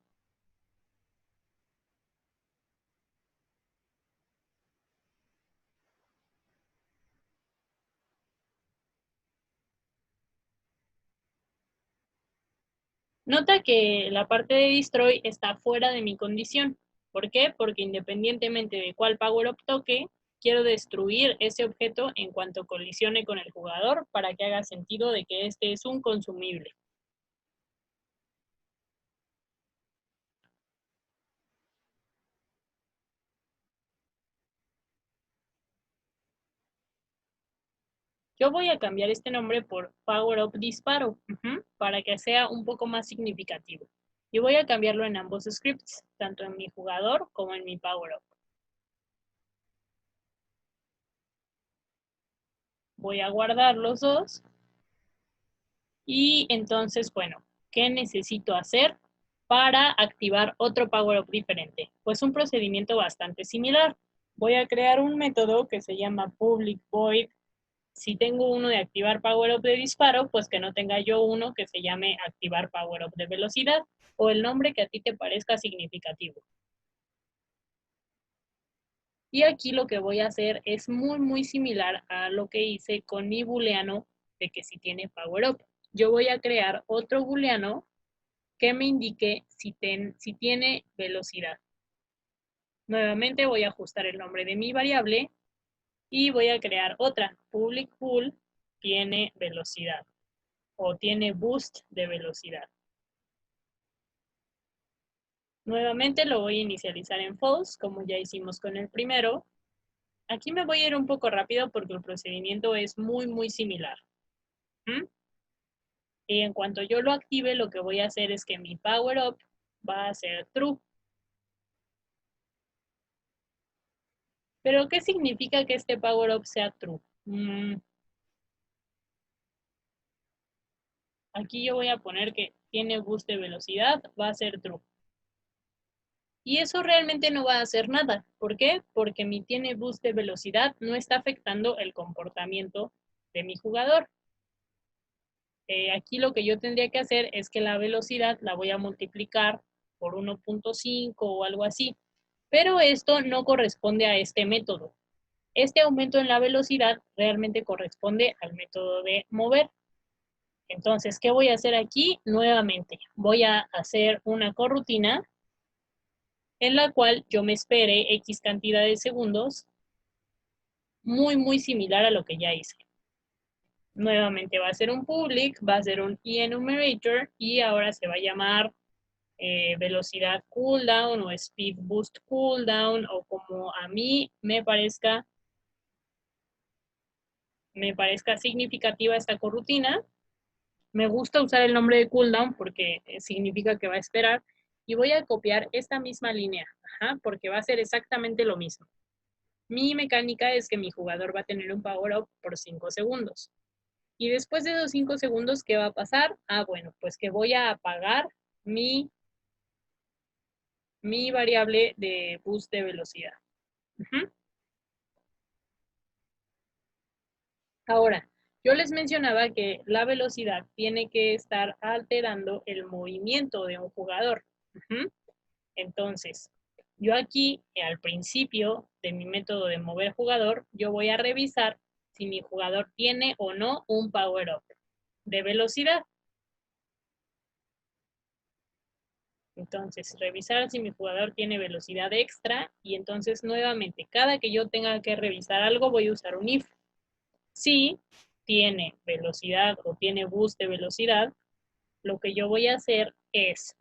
Nota que la parte de destroy está fuera de mi condición. ¿Por qué? Porque independientemente de cuál power-up toque, quiero destruir ese objeto en cuanto colisione con el jugador para que haga sentido de que este es un consumible. Yo voy a cambiar este nombre por Power Up Disparo, para que sea un poco más significativo. Y voy a cambiarlo en ambos scripts, tanto en mi jugador como en mi Power Up. Voy a guardar los dos. Y entonces, bueno, ¿qué necesito hacer para activar otro Power Up diferente? Pues un procedimiento bastante similar. Voy a crear un método que se llama public void. Si tengo uno de activar Power Up de disparo, pues que no tenga yo uno que se llame activar Power Up de velocidad o el nombre que a ti te parezca significativo. Y aquí lo que voy a hacer es muy similar a lo que hice con mi booleano de que si tiene Power Up. Yo voy a crear otro booleano que me indique si tiene velocidad. Nuevamente voy a ajustar el nombre de mi variable y voy a crear otra. Public bool tiene velocidad o tiene boost de velocidad. Nuevamente lo voy a inicializar en false, como ya hicimos con el primero. Aquí me voy a ir un poco rápido porque el procedimiento es muy similar. Y en cuanto yo lo active, lo que voy a hacer es que mi power up va a ser true. ¿Pero qué significa que este power up sea true? Aquí yo voy a poner que tiene boost de velocidad, va a ser true. Y eso realmente no va a hacer nada. ¿Por qué? Porque mi tiene boost de velocidad no está afectando el comportamiento de mi jugador. Aquí lo que yo tendría que hacer es que la velocidad la voy a multiplicar por 1.5 o algo así. Pero esto no corresponde a este método. Este aumento en la velocidad realmente corresponde al método de mover. Entonces, ¿qué voy a hacer aquí? Nuevamente, voy a hacer una corrutina en la cual yo me espere X cantidad de segundos, muy similar a lo que ya hice. Nuevamente va a ser un public, va a ser un enumerator y ahora se va a llamar velocidad cooldown o speed boost cooldown o como a mí me parezca significativa esta corrutina. Me gusta usar el nombre de cooldown porque significa que va a esperar. Y voy a copiar esta misma línea, porque va a ser exactamente lo mismo. Mi mecánica es que mi jugador va a tener un power up por 5 segundos. Y después de esos 5 segundos, ¿qué va a pasar? Bueno, pues que voy a apagar mi variable de boost de velocidad. Ahora, yo les mencionaba que la velocidad tiene que estar alterando el movimiento de un jugador. Entonces, yo aquí, al principio de mi método de mover jugador, yo voy a revisar si mi jugador tiene o no un power up de velocidad. Entonces, revisar si mi jugador tiene velocidad extra y entonces nuevamente, cada que yo tenga que revisar algo, voy a usar un if. Si tiene velocidad o tiene boost de velocidad, lo que yo voy a hacer es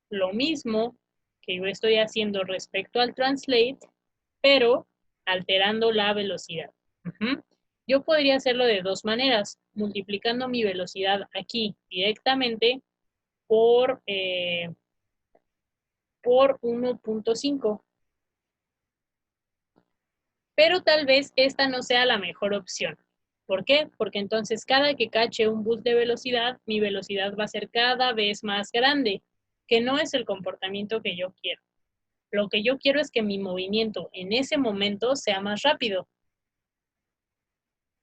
lo mismo que yo estoy haciendo respecto al translate, pero alterando la velocidad. Yo podría hacerlo de dos maneras, multiplicando mi velocidad aquí directamente por 1.5. Pero tal vez esta no sea la mejor opción. ¿Por qué? Porque entonces cada que cache un boost de velocidad, mi velocidad va a ser cada vez más grande, que no es el comportamiento que yo quiero. Lo que yo quiero es que mi movimiento en ese momento sea más rápido.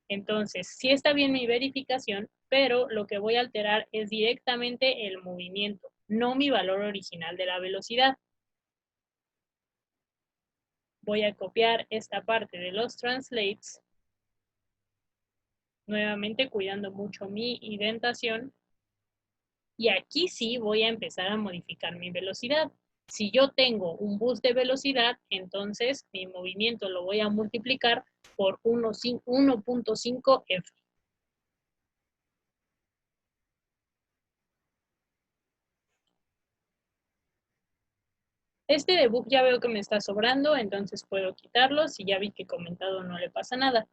Entonces, sí está bien mi verificación, pero lo que voy a alterar es directamente el movimiento, no mi valor original de la velocidad. Voy a copiar esta parte de los translates, nuevamente cuidando mucho mi indentación, y aquí sí voy a empezar a modificar mi velocidad. Si yo tengo un boost de velocidad, entonces mi movimiento lo voy a multiplicar por 1.5 F. Este debug ya veo que me está sobrando, entonces puedo quitarlo. Si ya vi que comentado no le pasa nada.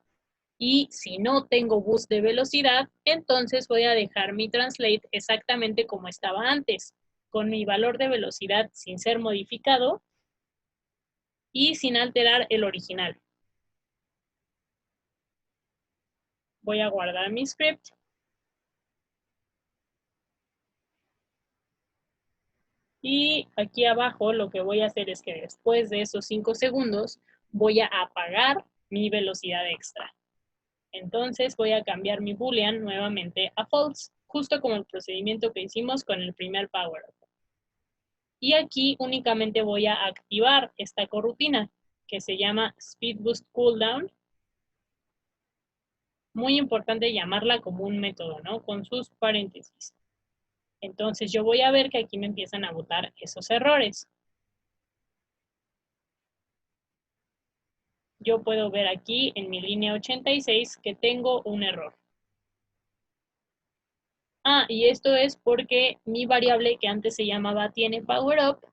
Y si no tengo boost de velocidad, entonces voy a dejar mi translate exactamente como estaba antes, con mi valor de velocidad sin ser modificado y sin alterar el original. Voy a guardar mi script. Y aquí abajo lo que voy a hacer es que después de esos 5 segundos voy a apagar mi velocidad extra. Entonces voy a cambiar mi boolean nuevamente a false, justo como el procedimiento que hicimos con el primer power up. Y aquí únicamente voy a activar esta corrutina que se llama Speed Boost Cooldown. Muy importante llamarla como un método, ¿no? Con sus paréntesis. Entonces yo voy a ver que aquí me empiezan a botar esos errores. Yo puedo ver aquí en mi línea 86 que tengo un error. Y esto es porque mi variable que antes se llamaba tiene power up,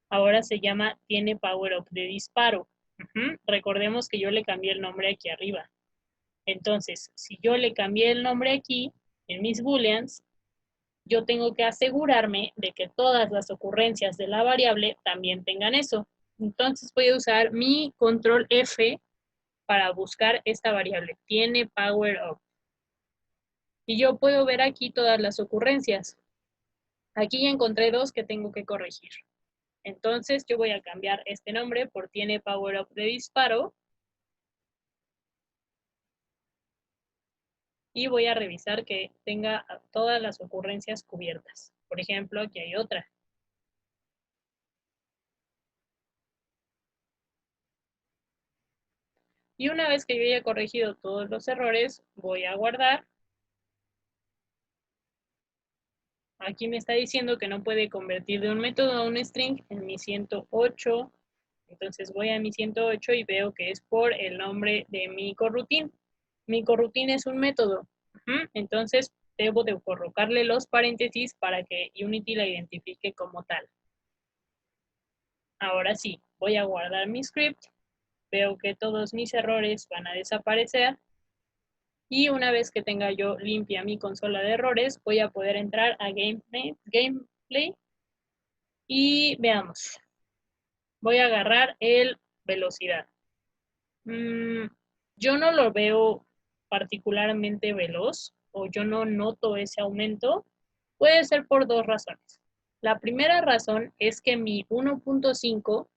ahora se llama tiene power up de disparo. Recordemos que yo le cambié el nombre aquí arriba. Entonces, si yo le cambié el nombre aquí, en mis booleans, yo tengo que asegurarme de que todas las ocurrencias de la variable también tengan eso. Entonces voy a usar mi control F para buscar esta variable, tiene power up. Y yo puedo ver aquí todas las ocurrencias. Aquí ya encontré dos que tengo que corregir. Entonces yo voy a cambiar este nombre por tiene power up de disparo. Y voy a revisar que tenga todas las ocurrencias cubiertas. Por ejemplo, aquí hay otra. Y una vez que yo haya corregido todos los errores, voy a guardar. Aquí me está diciendo que no puede convertir de un método a un string en mi 108. Entonces voy a mi 108 y veo que es por el nombre de mi coroutine. Mi coroutine es un método. Entonces debo de colocarle los paréntesis para que Unity la identifique como tal. Ahora sí, voy a guardar mi script. Veo que todos mis errores van a desaparecer. Y una vez que tenga yo limpia mi consola de errores, voy a poder entrar a Gameplay y veamos. Voy a agarrar el velocidad. Yo no lo veo particularmente veloz o yo no noto ese aumento. Puede ser por dos razones. La primera razón es que mi 1.5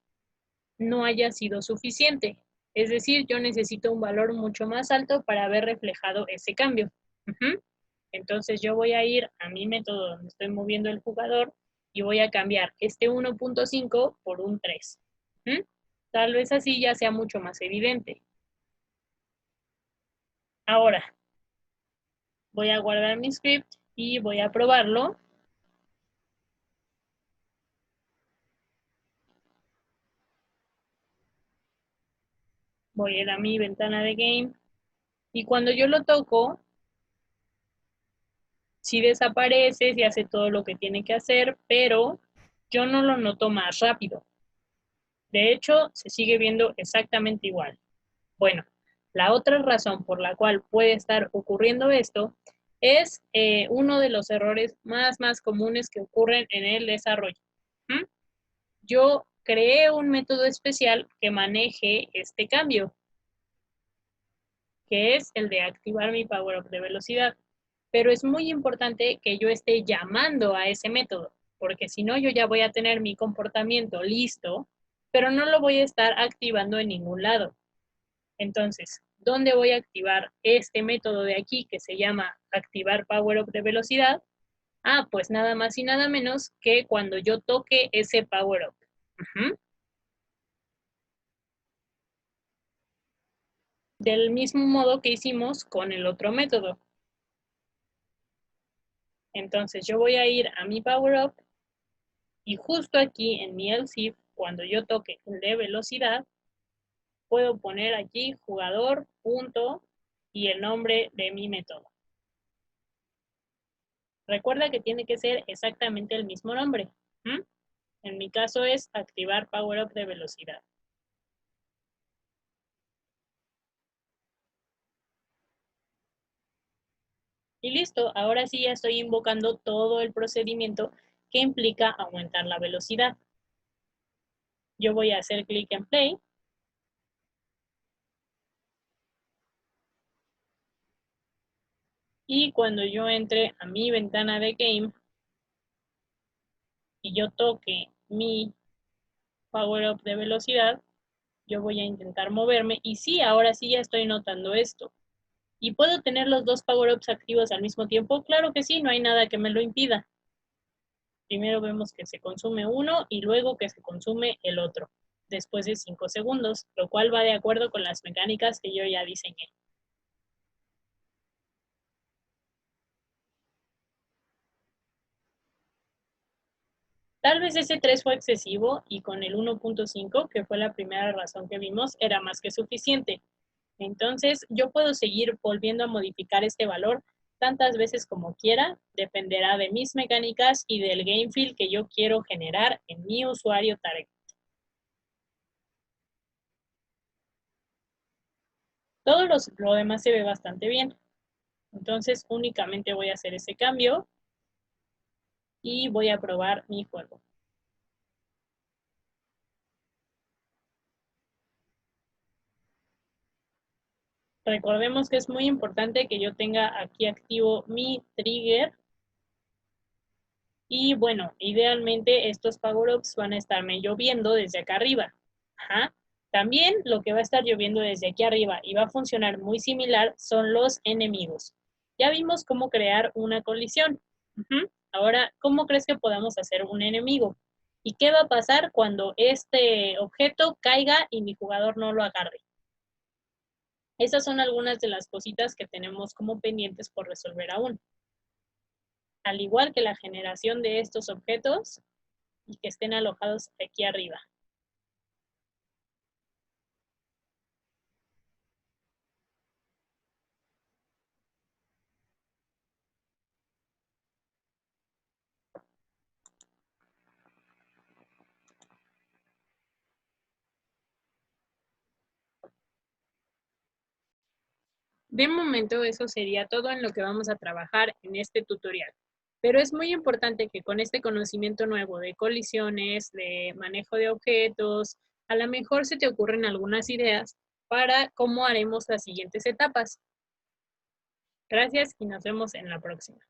no haya sido suficiente. Es decir, yo necesito un valor mucho más alto para haber reflejado ese cambio. Entonces yo voy a ir a mi método donde estoy moviendo el jugador y voy a cambiar este 1.5 por un 3. Tal vez así ya sea mucho más evidente. Ahora, voy a guardar mi script y voy a probarlo. Voy a ir a mi ventana de game y cuando yo lo toco, sí desaparece, sí hace todo lo que tiene que hacer, pero yo no lo noto más rápido. De hecho, se sigue viendo exactamente igual. Bueno, la otra razón por la cual puede estar ocurriendo esto es uno de los errores más comunes que ocurren en el desarrollo. Yo creé un método especial que maneje este cambio, que es el de activar mi power up de velocidad. Pero es muy importante que yo esté llamando a ese método, porque si no, yo ya voy a tener mi comportamiento listo, pero no lo voy a estar activando en ningún lado. Entonces, ¿dónde voy a activar este método de aquí que se llama activar power up de velocidad? Pues nada más y nada menos que cuando yo toque ese power up. Del mismo modo que hicimos con el otro método. Entonces yo voy a ir a mi power up y justo aquí en mi else if, cuando yo toque el de velocidad, puedo poner aquí jugador, punto, y el nombre de mi método. Recuerda que tiene que ser exactamente el mismo nombre. En mi caso es activar power up de velocidad. Y listo, ahora sí ya estoy invocando todo el procedimiento que implica aumentar la velocidad. Yo voy a hacer clic en play. Y cuando yo entre a mi ventana de game y yo toque mi power up de velocidad, yo voy a intentar moverme. Y sí, ahora sí ya estoy notando esto. ¿Y puedo tener los dos power-ups activos al mismo tiempo? Claro que sí, no hay nada que me lo impida. Primero vemos que se consume uno y luego que se consume el otro, después de 5 segundos, lo cual va de acuerdo con las mecánicas que yo ya diseñé. Tal vez ese 3 fue excesivo y con el 1.5, que fue la primera razón que vimos, era más que suficiente. Entonces, yo puedo seguir volviendo a modificar este valor tantas veces como quiera, dependerá de mis mecánicas y del game feel que yo quiero generar en mi usuario target. Todo lo demás se ve bastante bien. Entonces, únicamente voy a hacer ese cambio y voy a probar mi juego. Recordemos que es muy importante que yo tenga aquí activo mi trigger. Y bueno, idealmente estos power-ups van a estarme lloviendo desde acá arriba. Ajá. También lo que va a estar lloviendo desde aquí arriba y va a funcionar muy similar son los enemigos. Ya vimos cómo crear una colisión. Ahora, ¿cómo crees que podamos hacer un enemigo? ¿Y qué va a pasar cuando este objeto caiga y mi jugador no lo agarre? Esas son algunas de las cositas que tenemos como pendientes por resolver aún. Al igual que la generación de estos objetos y que estén alojados aquí arriba. De momento, eso sería todo en lo que vamos a trabajar en este tutorial. Pero es muy importante que con este conocimiento nuevo de colisiones, de manejo de objetos, a lo mejor se te ocurren algunas ideas para cómo haremos las siguientes etapas. Gracias y nos vemos en la próxima.